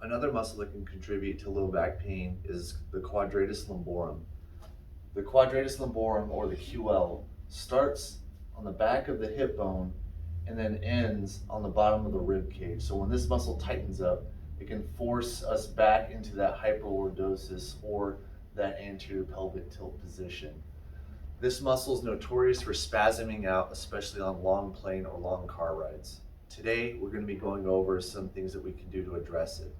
Another muscle that can contribute to low back pain is the quadratus lumborum. The quadratus lumborum, or the QL, starts on the back of the hip bone and then ends on the bottom of the rib cage. So when this muscle tightens up, it can force us back into that hyperlordosis, or that anterior pelvic tilt position. This muscle is notorious for spasming out, especially on long plane or long car rides. Today, we're going to be going over some things that we can do to address it.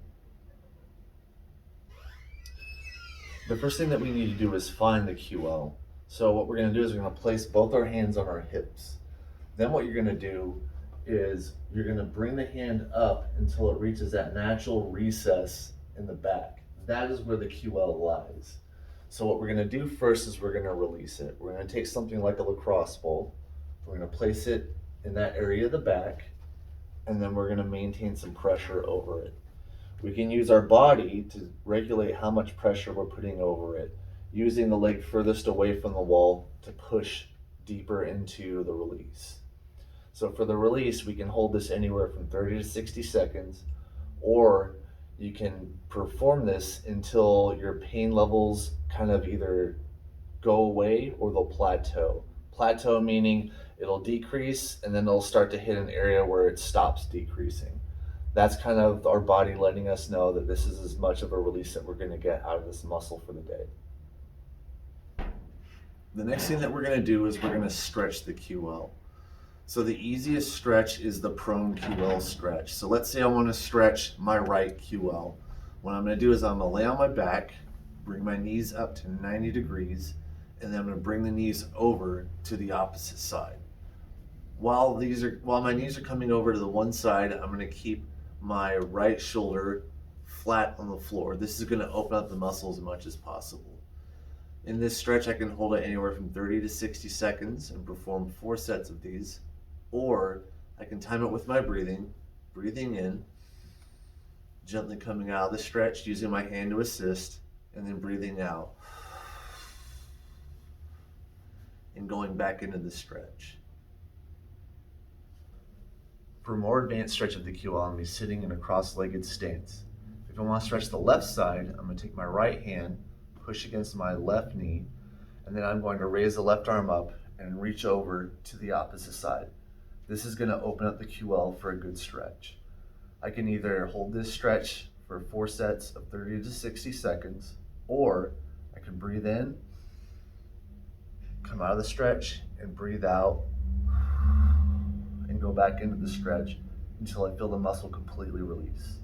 The first thing that we need to do is find the QL. So what we're going to do is we're going to place both our hands on our hips. Then what you're going to do is you're going to bring the hand up until it reaches that natural recess in the back. That is where the QL lies. So what we're going to do first is we're going to release it. We're going to take something like a lacrosse ball. We're going to place it in that area of the back, and then we're going to maintain some pressure over it. We can use our body to regulate how much pressure we're putting over it, using the leg furthest away from the wall to push deeper into the release. So for the release, we can hold this anywhere from 30 to 60 seconds, or you can perform this until your pain levels kind of either go away or they'll plateau. Plateau meaning it'll decrease and then it'll start to hit an area where it stops decreasing. That's kind of our body letting us know that this is as much of a release that we're going to get out of this muscle for the day. The next thing that we're going to do is we're going to stretch the QL. So the easiest stretch is the prone QL stretch. So let's say I want to stretch my right QL. What I'm going to do is I'm going to lay on my back, bring my knees up to 90 degrees, and then I'm going to bring the knees over to the opposite side. While my knees are coming over to the one side, I'm going to keep my right shoulder flat on the floor. This is going to open up the muscle as much as possible. In this stretch, I can hold it anywhere from 30 to 60 seconds and perform 4 sets of these, or I can time it with my breathing in, gently coming out of the stretch using my hand to assist, and then breathing out and going back into the stretch. For a more advanced stretch of the QL, I'm going to be sitting in a cross-legged stance. If I want to stretch the left side, I'm going to take my right hand, push against my left knee, and then I'm going to raise the left arm up and reach over to the opposite side. This is going to open up the QL for a good stretch. I can either hold this stretch for 4 sets of 30 to 60 seconds, or I can breathe in, come out of the stretch, and breathe out, and go back into the stretch until I feel the muscle completely release.